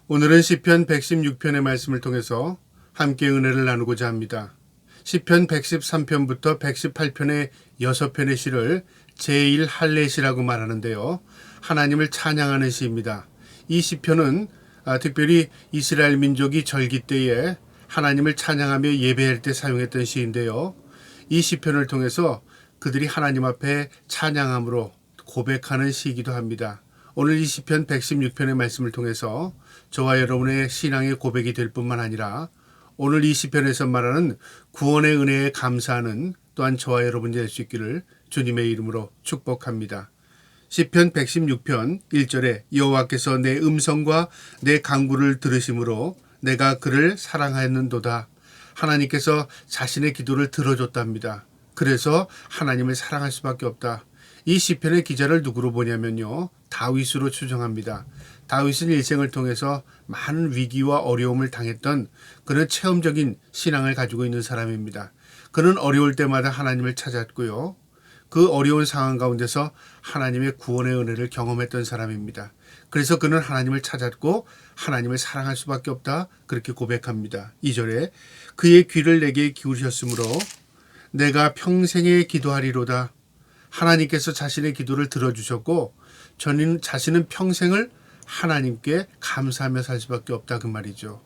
오늘은 시편 116편의 말씀을 통해서 함께 은혜를 나누고자 합니다. 시편 113편부터 118편의 6편의 시를 제1할례시라고 말하는데요. 하나님을 찬양하는 시입니다. 이 시편은 특별히 이스라엘 민족이 절기 때에 하나님을 찬양하며 예배할 때 사용했던 시인데요. 이 시편을 통해서 그들이 하나님 앞에 찬양함으로 고백하는 시이기도 합니다. 오늘 이 시편 116편의 말씀을 통해서 저와 여러분의 신앙의 고백이 될 뿐만 아니라 오늘 이 시편에서 말하는 구원의 은혜에 감사하는 또한 저와 여러분이 될 수 있기를 주님의 이름으로 축복합니다. 시편 116편 1절에 여호와께서 내 음성과 내 간구를 들으심으로 내가 그를 사랑하였는도다. 하나님께서 자신의 기도를 들어줬답니다. 그래서 하나님을 사랑할 수밖에 없다. 이 시편의 기자를 누구로 보냐면요, 다윗으로 추정합니다. 다윗은 일생을 통해서 많은 위기와 어려움을 당했던 그런 체험적인 신앙을 가지고 있는 사람입니다. 그는 어려울 때마다 하나님을 찾았고요, 그 어려운 상황 가운데서 하나님의 구원의 은혜를 경험했던 사람입니다. 그래서 그는 하나님을 찾았고 하나님을 사랑할 수밖에 없다, 그렇게 고백합니다. 2절에 그의 귀를 내게 기울이셨으므로 내가 평생에 기도하리로다. 하나님께서 자신의 기도를 들어주셨고 자신은 평생을 하나님께 감사하며 살 수밖에 없다, 그 말이죠.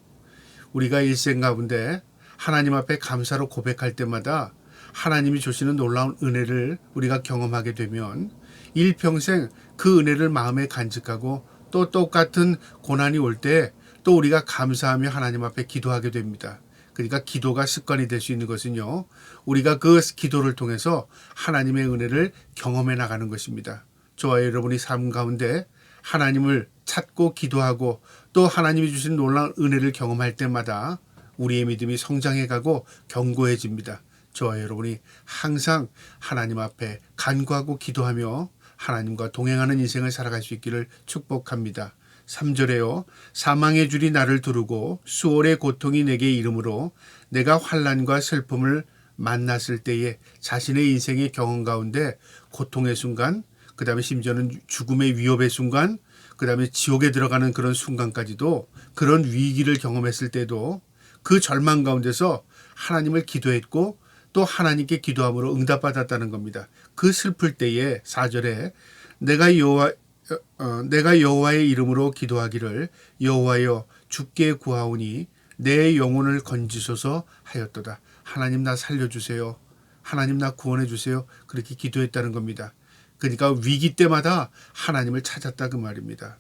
우리가 일생 가운데 하나님 앞에 감사로 고백할 때마다 하나님이 주시는 놀라운 은혜를 우리가 경험하게 되면 일평생 그 은혜를 마음에 간직하고 또 똑같은 고난이 올 때 또 우리가 감사하며 하나님 앞에 기도하게 됩니다. 그러니까 기도가 습관이 될 수 있는 것은요, 우리가 그 기도를 통해서 하나님의 은혜를 경험해 나가는 것입니다. 저와 여러분이 삶 가운데 하나님을 찾고 기도하고 또 하나님이 주신 놀라운 은혜를 경험할 때마다 우리의 믿음이 성장해 가고 견고해집니다. 저와 여러분이 항상 하나님 앞에 간구하고 기도하며 하나님과 동행하는 인생을 살아갈 수 있기를 축복합니다. 3절에요. 사망의 줄이 나를 두르고 수월의 고통이 내게 이르므로 내가 환난과 슬픔을 만났을 때에 자신의 인생의 경험 가운데 고통의 순간, 그 다음에 심지어는 죽음의 위협의 순간, 그 다음에 지옥에 들어가는 그런 순간까지도, 그런 위기를 경험했을 때도 그 절망 가운데서 하나님을 기도했고 또 하나님께 기도함으로 응답받았다는 겁니다. 그 슬플 때에 4절에 내가 여호와의 이름으로 기도하기를 여호와여 주께 구하오니 내 영혼을 건지소서 하였도다. 하나님 나 살려주세요. 하나님 나 구원해 주세요. 그렇게 기도했다는 겁니다. 그러니까 위기 때마다 하나님을 찾았다, 그 말입니다.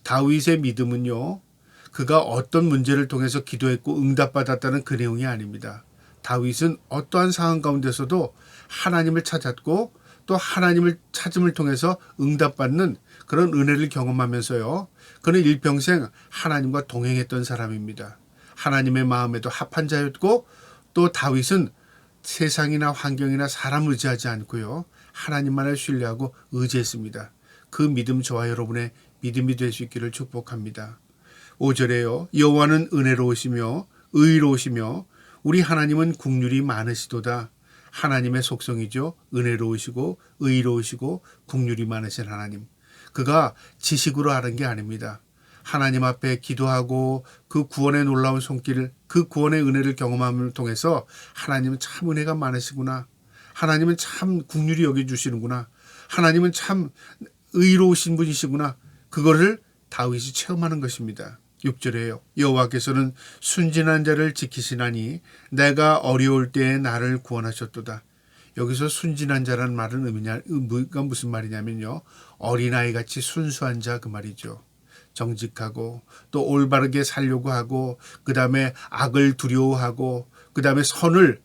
다윗의 믿음은요, 그가 어떤 문제를 통해서 기도했고 응답받았다는 그 내용이 아닙니다. 다윗은 어떠한 상황 가운데서도 하나님을 찾았고 또 하나님을 찾음을 통해서 응답받는 그런 은혜를 경험하면서요, 그는 일평생 하나님과 동행했던 사람입니다. 하나님의 마음에도 합한 자였고 또 다윗은 세상이나 환경이나 사람을 의지하지 않고요, 하나님만을 신뢰하고 의지했습니다. 그 믿음 저와 여러분의 믿음이 될 수 있기를 축복합니다. 5절에요. 여호와는 은혜로우시며 의로우시며 우리 하나님은 국률이 많으시도다. 하나님의 속성이죠. 은혜로우시고 의로우시고 국률이 많으신 하나님. 그가 지식으로 아는 게 아닙니다. 하나님 앞에 기도하고 그 구원의 놀라운 손길을, 그 구원의 은혜를 경험함을 통해서 하나님은 참 은혜가 많으시구나. 하나님은 참 국률이 여겨주시는구나. 하나님은 참 의로우신 분이시구나. 그거를 다윗이 체험하는 것입니다. 6절에요. 여호와께서는 순진한 자를 지키시나니 내가 어려울 때에 나를 구원하셨도다. 여기서 순진한 자라는 말은 의미가 무슨 말이냐면요, 어린아이같이 순수한 자, 그 말이죠. 정직하고 또 올바르게 살려고 하고 그 다음에 악을 두려워하고 그 다음에 선을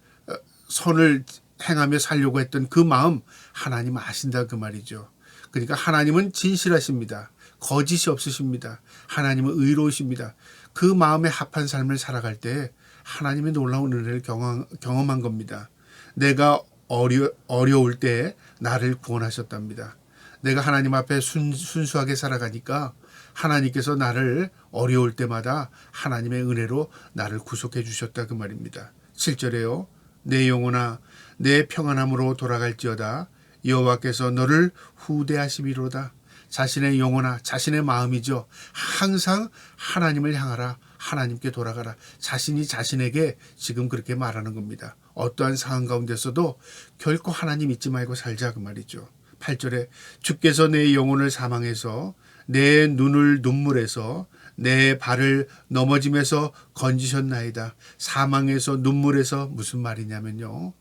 행하며 살려고 했던 그 마음 하나님 아신다, 그 말이죠. 그러니까 하나님은 진실하십니다. 거짓이 없으십니다. 하나님은 의로우십니다. 그 마음에 합한 삶을 살아갈 때 하나님의 놀라운 은혜를 경험한 겁니다. 내가 어려울 때 나를 구원하셨답니다. 내가 하나님 앞에 순수하게 살아가니까 하나님께서 나를 어려울 때마다 하나님의 은혜로 나를 구속해 주셨다, 그 말입니다. 7절에요. 내 영혼아 내 평안함으로 돌아갈지어다. 여호와께서 너를 후대하심이로다. 자신의 영혼아, 자신의 마음이죠. 항상 하나님을 향하라. 하나님께 돌아가라. 자신이 자신에게 지금 그렇게 말하는 겁니다. 어떠한 상황 가운데서도 결코 하나님 잊지 말고 살자 그 말이죠. 8절에 주께서 내 영혼을 사망해서 내 눈을 눈물에서 내 발을 넘어짐에서 건지셨나이다. 사망에서 눈물에서 무슨 말이냐면요.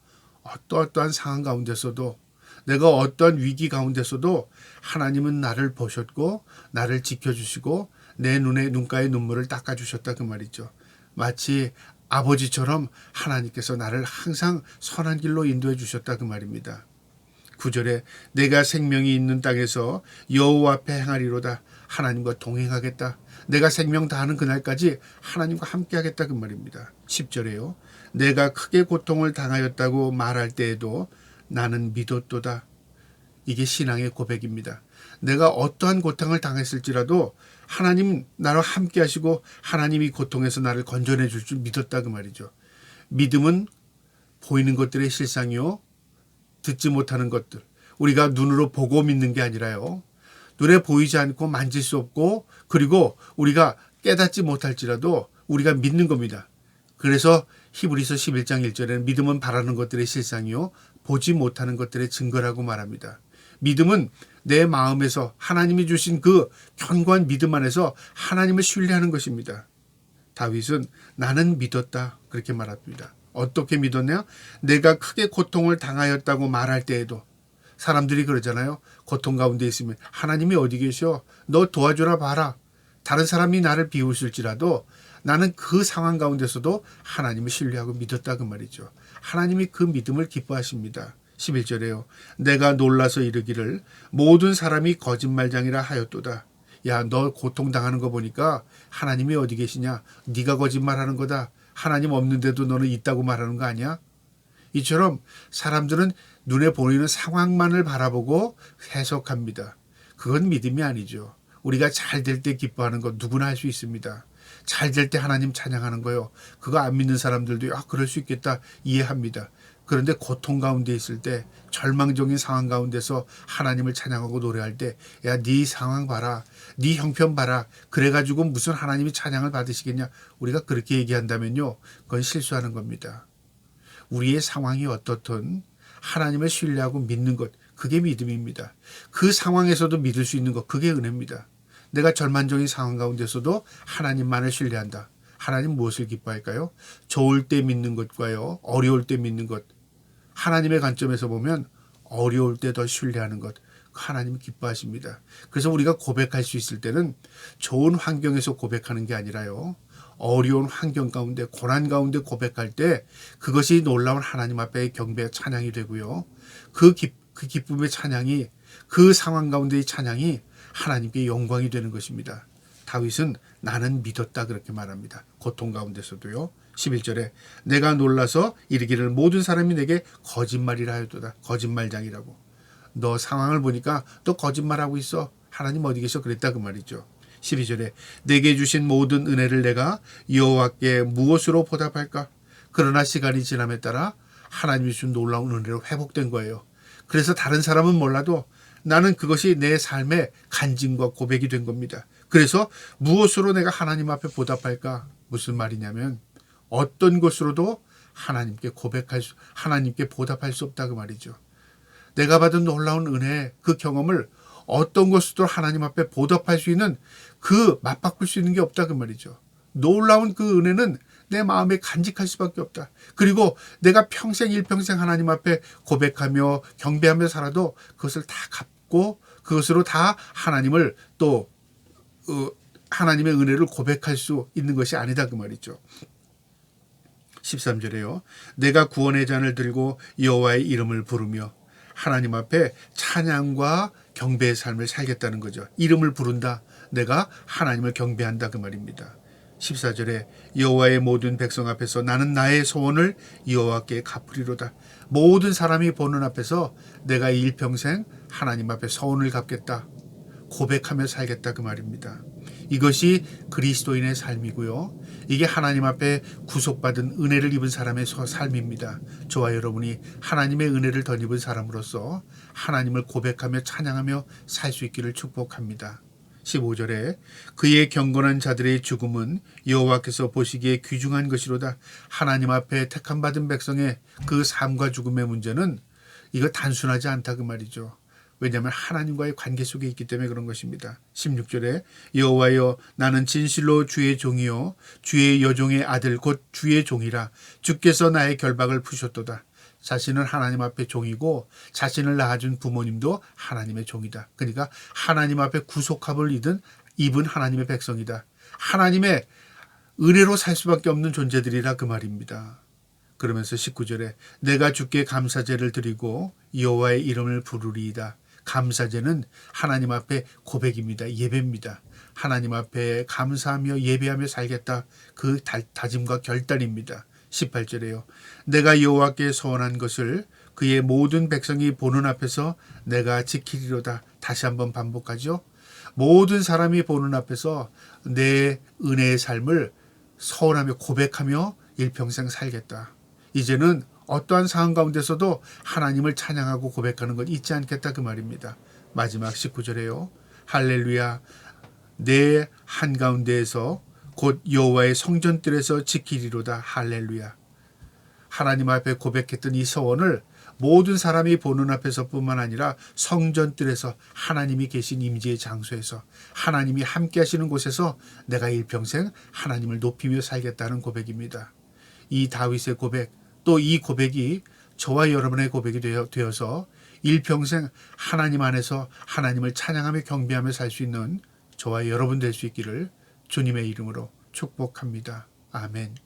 어떠한 상황 가운데서도 내가 어떠한 위기 가운데서도 하나님은 나를 보셨고 나를 지켜주시고 내 눈가에 눈물을 닦아주셨다 그 말이죠. 마치 아버지처럼 하나님께서 나를 항상 선한 길로 인도해 주셨다 그 말입니다. 9절에 내가 생명이 있는 땅에서 여호와 앞에 행하리로다. 하나님과 동행하겠다. 내가 생명 다하는 그날까지 하나님과 함께하겠다 그 말입니다. 10절에요. 내가 크게 고통을 당하였다고 말할 때에도 나는 믿었도다. 이게 신앙의 고백입니다. 내가 어떠한 고통을 당했을지라도 하나님 나와 함께 하시고 하나님이 고통에서 나를 건져내 줄 줄 믿었다 그 말이죠. 믿음은 보이는 것들의 실상이요. 듣지 못하는 것들. 우리가 눈으로 보고 믿는 게 아니라요. 눈에 보이지 않고 만질 수 없고 그리고 우리가 깨닫지 못할지라도 우리가 믿는 겁니다. 그래서 히브리서 11장 1절에는 믿음은 바라는 것들의 실상이요. 보지 못하는 것들의 증거라고 말합니다. 믿음은 내 마음에서 하나님이 주신 그 견고한 믿음 안에서 하나님을 신뢰하는 것입니다. 다윗은 나는 믿었다 그렇게 말합니다. 어떻게 믿었냐? 내가 크게 고통을 당하였다고 말할 때에도 사람들이 그러잖아요. 고통 가운데 있으면 하나님이 어디 계셔? 너 도와주라 봐라. 다른 사람이 나를 비웃을지라도 나는 그 상황 가운데서도 하나님을 신뢰하고 믿었다 그 말이죠. 하나님이 그 믿음을 기뻐하십니다. 11절에요. 내가 놀라서 이르기를 모든 사람이 거짓말장이라 하였도다. 야, 너 고통당하는 거 보니까 하나님이 어디 계시냐? 네가 거짓말하는 거다. 하나님 없는데도 너는 있다고 말하는 거 아니야? 이처럼 사람들은 눈에 보이는 상황만을 바라보고 해석합니다. 그건 믿음이 아니죠. 우리가 잘 될 때 기뻐하는 거 누구나 할 수 있습니다. 잘 될 때 하나님 찬양하는 거요. 그거 안 믿는 사람들도 그럴 수 있겠다 이해합니다. 그런데 고통 가운데 있을 때 절망적인 상황 가운데서 하나님을 찬양하고 노래할 때 야, 네 상황 봐라. 네 형편 봐라. 그래가지고 무슨 하나님이 찬양을 받으시겠냐. 우리가 그렇게 얘기한다면요. 그건 실수하는 겁니다. 우리의 상황이 어떻든 하나님을 신뢰하고 믿는 것 그게 믿음입니다. 그 상황에서도 믿을 수 있는 것 그게 은혜입니다. 내가 절망적인 상황 가운데서도 하나님만을 신뢰한다. 하나님 무엇을 기뻐할까요? 좋을 때 믿는 것과요. 어려울 때 믿는 것. 하나님의 관점에서 보면 어려울 때 더 신뢰하는 것. 하나님 기뻐하십니다. 그래서 우리가 고백할 수 있을 때는 좋은 환경에서 고백하는 게 아니라요. 어려운 환경 가운데 고난 가운데 고백할 때 그것이 놀라운 하나님 앞에 경배 찬양이 되고요. 그 기쁨의 찬양이 그 상황 가운데의 찬양이 하나님께 영광이 되는 것입니다. 다윗은 나는 믿었다 그렇게 말합니다. 고통 가운데서도요. 11절에 내가 놀라서 이르기를 모든 사람이 내게 거짓말이라 하였도다. 거짓말장이라고. 너 상황을 보니까 또 거짓말하고 있어. 하나님 어디 계셔? 그랬다 그 말이죠. 12절에 내게 주신 모든 은혜를 내가 여호와께 무엇으로 보답할까? 그러나 시간이 지남에 따라 하나님이 준 놀라운 은혜로 회복된 거예요. 그래서 다른 사람은 몰라도 나는 그것이 내 삶의 간증과 고백이 된 겁니다. 그래서 무엇으로 내가 하나님 앞에 보답할까? 무슨 말이냐면 어떤 것으로도 하나님께 하나님께 보답할 수 없다 그 말이죠. 내가 받은 놀라운 은혜, 그 경험을 어떤 것으로도 하나님 앞에 보답할 수 있는 맛바꿀 수 있는 게 없다 그 말이죠. 놀라운 그 은혜는 내 마음에 간직할 수밖에 없다. 그리고 내가 일평생 하나님 앞에 고백하며 경배하며 살아도 그것을 다 갚고 그것으로 다 하나님을 또 하나님의 은혜를 고백할 수 있는 것이 아니다 그 말이죠. 13절에요. 내가 구원의 잔을 들고 여호와의 이름을 부르며 하나님 앞에 찬양과 경배의 삶을 살겠다는 거죠. 이름을 부른다. 내가 하나님을 경배한다 그 말입니다. 14절에 여호와의 모든 백성 앞에서 나는 나의 소원을 여호와께 갚으리로다. 모든 사람이 보는 앞에서 내가 일평생 하나님 앞에 소원을 갚겠다. 고백하며 살겠다 그 말입니다. 이것이 그리스도인의 삶이고요. 이게 하나님 앞에 구속받은 은혜를 입은 사람의 삶입니다. 저와 여러분이 하나님의 은혜를 덧입은 사람으로서 하나님을 고백하며 찬양하며 살 수 있기를 축복합니다. 15절에 그의 경건한 자들의 죽음은 여호와께서 보시기에 귀중한 것이로다. 하나님 앞에 택함받은 백성의 그 삶과 죽음의 문제는 이거 단순하지 않다 그 말이죠. 왜냐하면 하나님과의 관계 속에 있기 때문에 그런 것입니다. 16절에 여호와여 나는 진실로 주의 종이요 주의 여종의 아들 곧 주의 종이라. 주께서 나의 결박을 푸셨도다. 자신은 하나님 앞에 종이고 자신을 낳아준 부모님도 하나님의 종이다. 그러니까 하나님 앞에 구속함을 입은 하나님의 백성이다. 하나님의 은혜로 살 수밖에 없는 존재들이라 그 말입니다. 그러면서 19절에 내가 주께 감사제를 드리고 여호와의 이름을 부르리이다. 감사제는 하나님 앞에 고백입니다. 예배입니다. 하나님 앞에 감사하며 예배하며 살겠다. 그 다짐과 결단입니다. 18절에요. 내가 여호와께 서원한 것을 그의 모든 백성이 보는 앞에서 내가 지키리로다. 다시 한번 반복하죠. 모든 사람이 보는 앞에서 내 은혜의 삶을 서원하며 고백하며 일평생 살겠다. 이제는 어떠한 상황 가운데서도 하나님을 찬양하고 고백하는 것 잊지 않겠다 그 말입니다. 마지막 19절에요. 할렐루야 내 한가운데에서 곧 여호와의 성전뜰에서 지키리로다. 할렐루야. 하나님 앞에 고백했던 이 서원을 모든 사람이 보는 앞에서뿐만 아니라 성전뜰에서 하나님이 계신 임재의 장소에서 하나님이 함께 하시는 곳에서 내가 일평생 하나님을 높이며 살겠다는 고백입니다. 이 다윗의 고백 또 이 고백이 저와 여러분의 고백이 되어서 일평생 하나님 안에서 하나님을 찬양하며 경배하며 살 수 있는 저와 여러분 될 수 있기를 주님의 이름으로 축복합니다. 아멘.